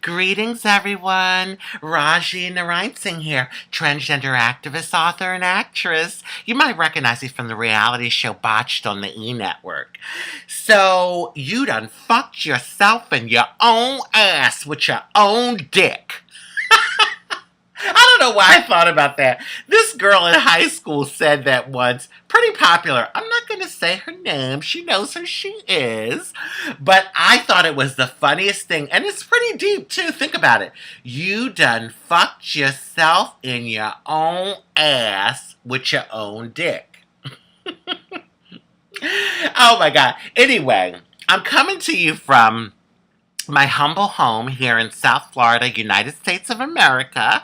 Greetings, everyone. Rajee Narinesingh here, transgender activist, author, and actress. You might recognize me from the reality show Botched on the E! Network. So, you done fucked yourself in your own ass with your own dick. I don't know why I thought about that. This girl in high school said that once. Pretty popular. I'm not going to say her name. She knows who she is. But I thought it was the funniest thing. And it's pretty deep, too. Think about it. You done fucked yourself in your own ass with your own dick. Oh, my God. Anyway, I'm coming to you from my humble home here in South Florida, United States of America.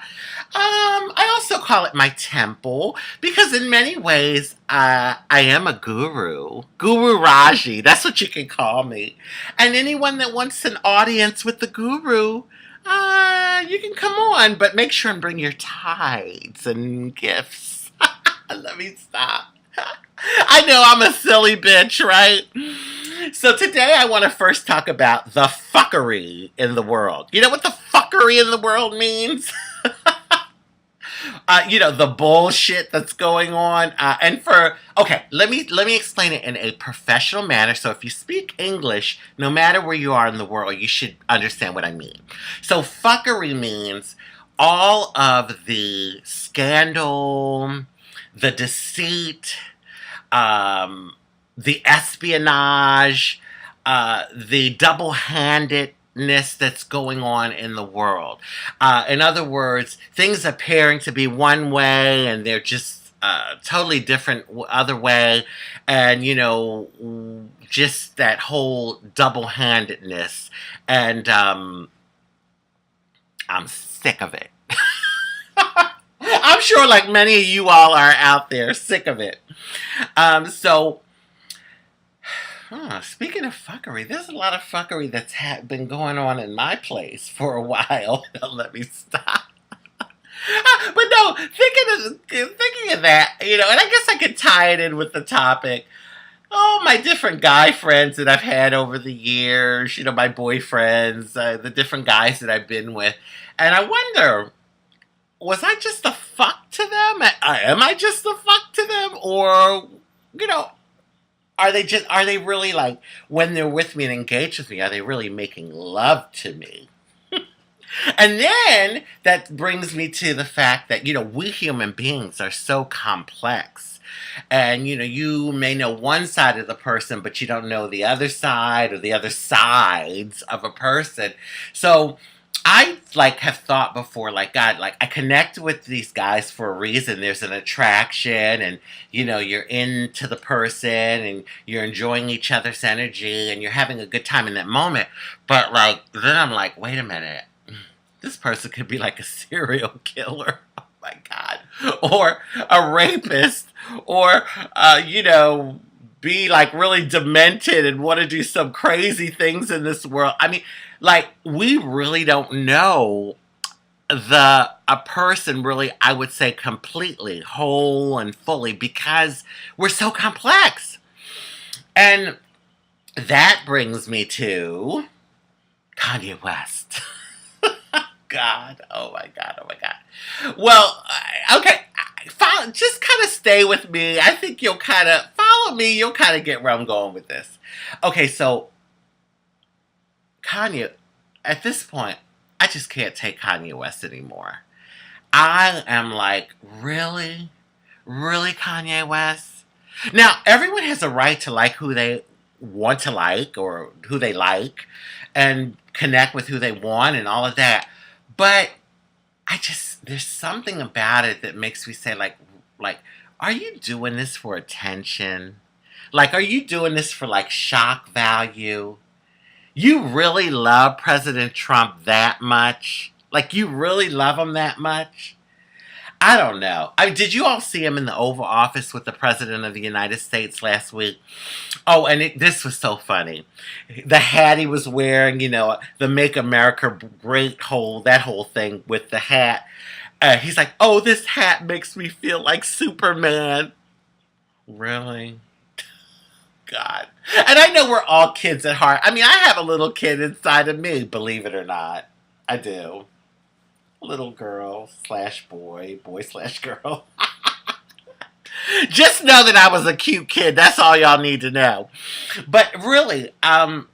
I also call it my temple because in many ways, I am a guru. Guru Rajee, that's what you can call me. And anyone that wants an audience with the guru, you can come on, but make sure and bring your tithes and gifts. Let me stop. I know I'm a silly bitch, right? So today I want to first talk about the fuckery in the world. You know what the fuckery in the world means? The bullshit that's going on. Let me explain it in a professional manner. So if you speak English, no matter where you are in the world, you should understand what I mean. So fuckery means all of the scandal, the deceit, the espionage, the double-handedness that's going on in the world. In other words, things appearing to be one way and they're just totally different other way. And, just that whole double-handedness. And I'm sick of it. I'm sure like many of you all are out there sick of it. Speaking of fuckery, there's a lot of fuckery that's been going on in my place for a while. Let me stop. But no, thinking of that, and I guess I could tie it in with the topic. Oh, my different guy friends that I've had over the years, my boyfriends, the different guys that I've been with. And I wonder, was I just a fuck to them? Am I just a fuck to them? Or, are they really like, when they're with me and engaged with me, are they really making love to me? And then that brings me to the fact that, we human beings are so complex. And, you may know one side of the person, but you don't know the other side or the other sides of a person. So I have thought before, God, I connect with these guys for a reason. There's an attraction and, you're into the person and you're enjoying each other's energy and you're having a good time in that moment. But then I'm like, wait a minute, this person could be like a serial killer. Oh my God. Or a rapist or, be really demented and want to do some crazy things in this world. I mean, we really don't know a person really, I would say, completely, whole and fully, because we're so complex. And that brings me to Kanye West. God, oh my God. Well, okay, just kind of stay with me. I think you'll kind of follow me. You'll kind of get where I'm going with this. Okay, so Kanye, at this point, I just can't take Kanye West anymore. I am really? Really, Kanye West? Now, everyone has a right to like who they want to like or who they like and connect with who they want and all of that. But there's something about it that makes me say, are you doing this for attention? Are you doing this for, shock value? You really love President Trump that much? You really love him that much? I don't know. Did you all see him in the Oval Office with the President of the United States last week? Oh, and this was so funny. The hat he was wearing, the Make America Great that whole thing with the hat. He's like, oh, this hat makes me feel like Superman. Really? God. And I know we're all kids at heart. I mean, I have a little kid inside of me, believe it or not. I do. Little girl slash boy, boy slash girl. Just know that I was a cute kid. That's all y'all need to know. But really, I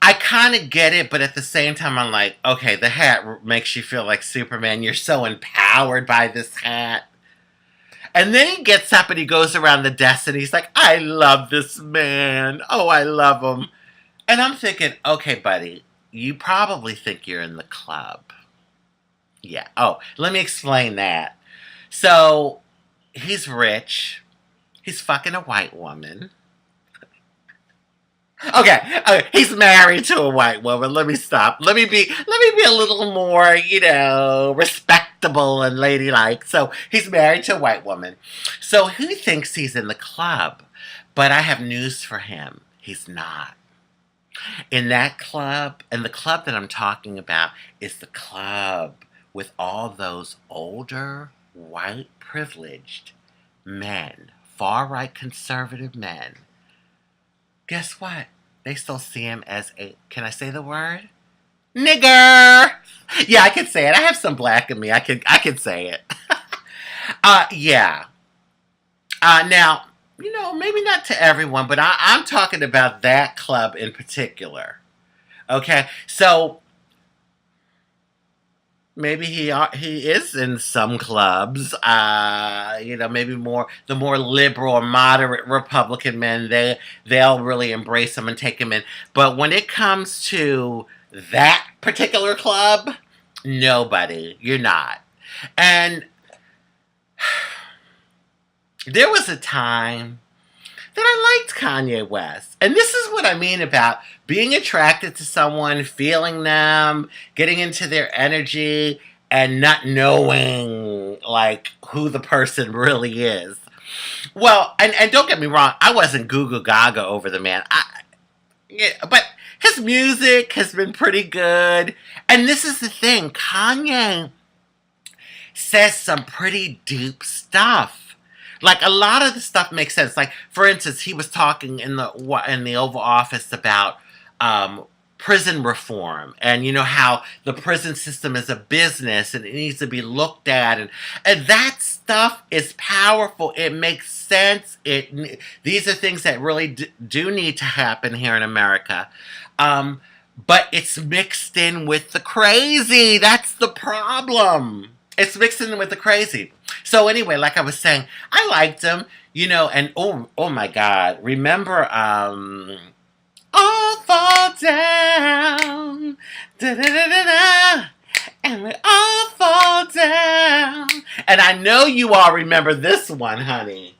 kind of get it, but at the same time, I'm like, okay, the hat makes you feel like Superman. You're so empowered by this hat. And then he gets up and he goes around the desk and he's like, I love this man. Oh, I love him. And I'm thinking, okay, buddy, you probably think you're in the club. Yeah. Oh, let me explain that. So, he's rich. He's fucking a white woman. Okay, he's married to a white woman. Let me stop. Let me be a little more, respectable and ladylike. So he's married to a white woman. So he thinks he's in the club, but I have news for him. He's not. In that club, and the club that I'm talking about is the club with all those older, white, privileged men, far-right conservative men. Guess what? They still see him as a, can I say the word? Nigger! Yeah, I can say it. I have some black in me. I can say it. Yeah. Now, maybe not to everyone, but I'm talking about that club in particular. Okay? So, maybe he is in some clubs. Maybe the more liberal or moderate Republican men, they'll really embrace him and take him in. But when it comes to that particular club, nobody. You're not. And there was a time that I liked Kanye West. And this is what I mean about being attracted to someone, feeling them, getting into their energy, and not knowing, who the person really is. Well, and don't get me wrong, I wasn't goo goo gaga over the man. But his music has been pretty good. And this is the thing, Kanye says some pretty deep stuff. Like, a lot of the stuff makes sense. Like, for instance, he was talking in the Oval Office about prison reform. And how the prison system is a business and it needs to be looked at. And that stuff is powerful. It makes sense. These are things that really do need to happen here in America. But it's mixed in with the crazy. That's the problem. It's mixed in with the crazy. So anyway, like I was saying, I liked him, and oh my God, remember, all fall down, da da da da da, and we all fall down. And I know you all remember this one, honey.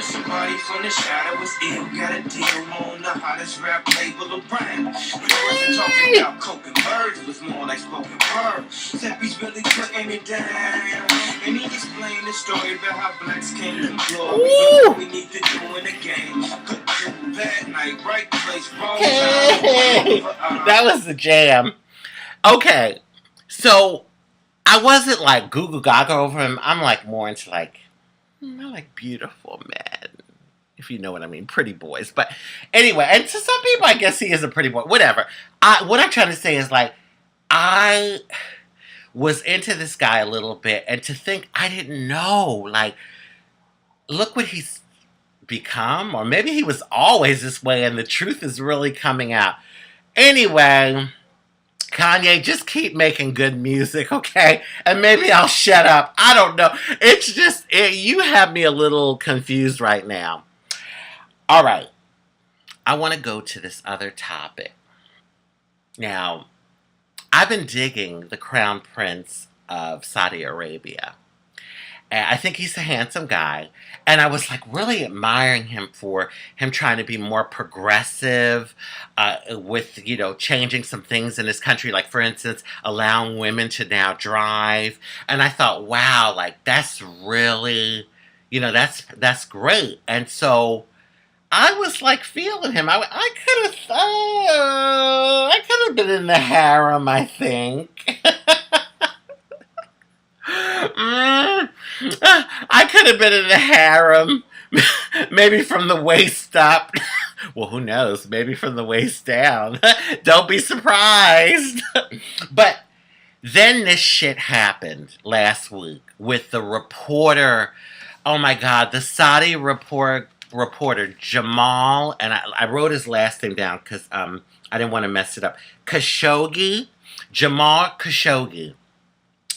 Somebody from the shadow was ill, got a deal on the hottest rap label around. But I wasn't talking about coke and birds, it was more like spoken word. Sappy's really putting it down. And he explained the story about how blacks came to glory. What we need to do in the game. Good do that night, right place, wrong time. That was the jam. Okay, so I wasn't like goo goo gaga over him. I'm like more into I like beautiful men, if you know what I mean, pretty boys. But anyway, and to some people, I guess he is a pretty boy. Whatever. What I'm trying to say is I was into this guy a little bit, and to think I didn't know, look what he's become, or maybe he was always this way, and the truth is really coming out. Anyway. Kanye, just keep making good music, okay? And maybe I'll shut up. I don't know. It's just, you have me a little confused right now. All right. I want to go to this other topic. Now, I've been digging the Crown Prince of Saudi Arabia. And I think he's a handsome guy. And I was really admiring him for him trying to be more progressive with, changing some things in his country. Like, for instance, allowing women to now drive. And I thought, wow, that's really, that's great. And so I was feeling him. I could have been in the harem, I think. I could have been in the harem Maybe from the waist up. Well, who knows? Maybe from the waist down. Don't be surprised. But then this shit happened last week with the reporter. Oh my God, the Saudi reporter Jamal, and I wrote his last name down because I didn't want to mess it up. Khashoggi, Jamal Khashoggi,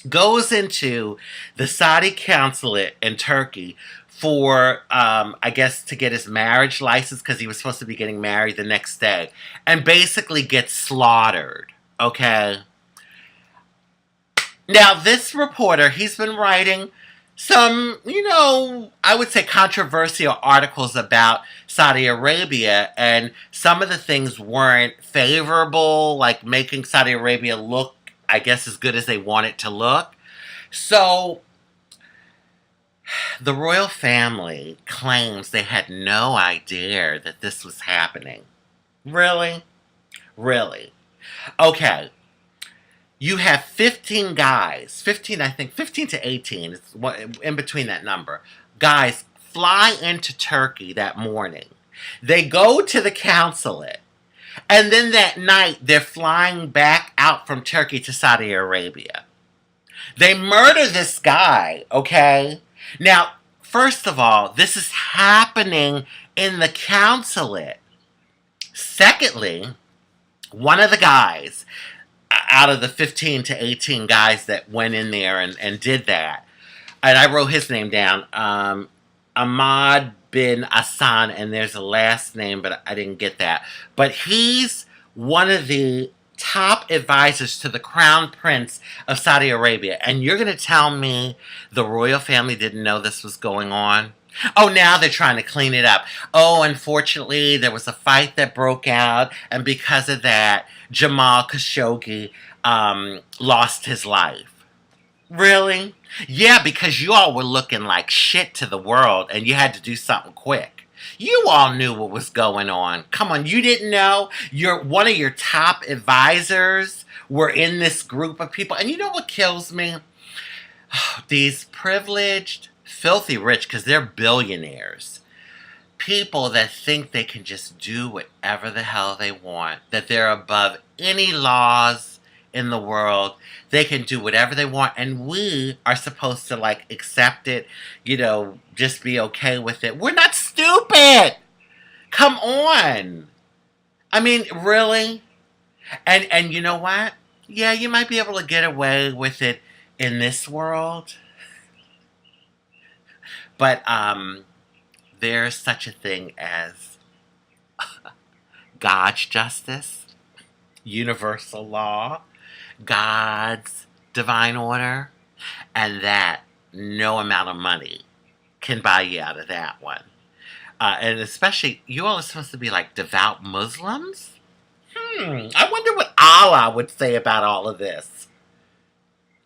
goes into the Saudi consulate in Turkey for, I guess, to get his marriage license because he was supposed to be getting married the next day, and basically gets slaughtered. Okay. Now, this reporter, he's been writing some, I would say controversial articles about Saudi Arabia, and some of the things weren't favorable, like making Saudi Arabia look, I guess, as good as they want it to look. So, the royal family claims they had no idea that this was happening. Really? Really? Okay. You have 15 guys, 15, I think, 15 to 18, it's in between that number, guys fly into Turkey that morning. They go to the consulate, and then that night they're flying back out from Turkey to Saudi Arabia. They murder this guy, okay? Now, first of all, this is happening in the consulate. Secondly, one of the guys out of the 15 to 18 guys that went in there and did that, and I wrote his name down, Ahmad bin Hassan, and there's a last name, but I didn't get that. But he's one of the top advisors to the Crown Prince of Saudi Arabia. And you're going to tell me the royal family didn't know this was going on? Oh, now they're trying to clean it up. Oh, unfortunately, there was a fight that broke out, and because of that, Jamal Khashoggi lost his life. Really? Yeah, because you all were looking like shit to the world, and you had to do something quick. You all knew what was going on. Come on, you didn't know? One of your top advisors were in this group of people. And you know what kills me? These privileged, filthy rich, because they're billionaires, people that think they can just do whatever the hell they want, that they're above any laws in the world, they can do whatever they want, and we are supposed to accept it, just be okay with it. We're not stupid. Come on. I mean, really? And you know what? Yeah, you might be able to get away with it in this world, but there's such a thing as God's justice, universal law, God's divine order, and that no amount of money can buy you out of that one. And especially, you all are supposed to be devout Muslims? I wonder what Allah would say about all of this.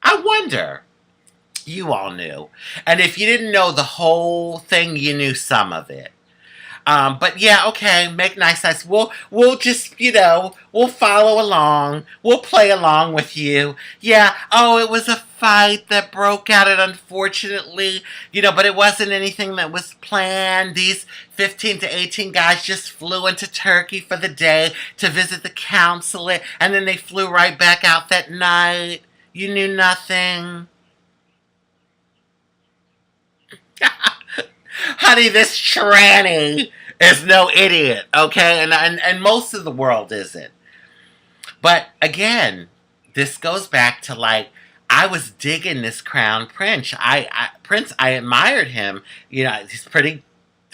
I wonder. You all knew. And if you didn't know the whole thing, you knew some of it. But yeah, okay, make nice eyes. We'll just, we'll follow along. We'll play along with you. Yeah, oh, it was a fight that broke out, and unfortunately, but it wasn't anything that was planned. These 15 to 18 guys just flew into Turkey for the day to visit the consulate, and then they flew right back out that night. You knew nothing. Honey, this tranny is no idiot, okay? And most of the world isn't. But again, this goes back to I was digging this Crown Prince. I admired him. He's pretty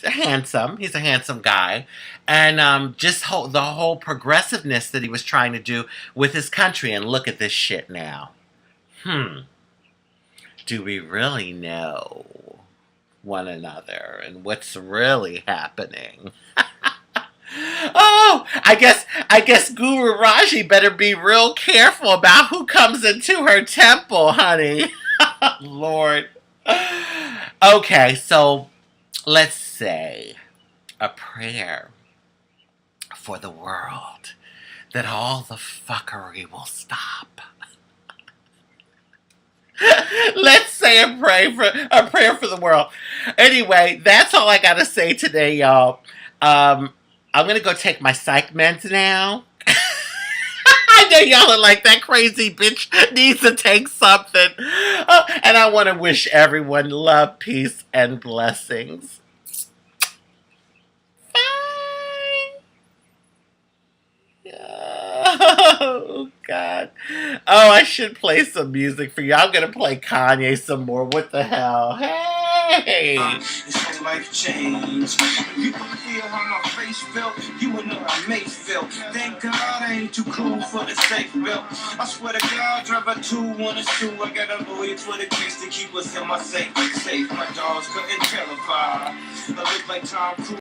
handsome. He's a handsome guy. And just the whole progressiveness that he was trying to do with his country. And look at this shit now. Do we really know one another and what's really happening? Oh, I guess Guru Rajee better be real careful about who comes into her temple, honey. Lord. Okay, so let's say a prayer for the world that all the fuckery will stop. Let's say a prayer for the world. Anyway, that's all I gotta say today, y'all. I'm gonna go take my psych meds now. I know y'all are like, that crazy bitch needs to take something. And I want to wish everyone love, peace, and blessings. Bye. Oh, God. Oh, I should play some music for you. I'm going to play Kanye some more. What the hell? Hey! It's a life change. You can feel how my face felt. You would know I may feel. Thank God I ain't too cool for the safe belt. I swear to God, drive a 2 on a shoe. I got a lawyer for the case to keep us in my safe. My dogs couldn't tell if I look like Tom Cruise.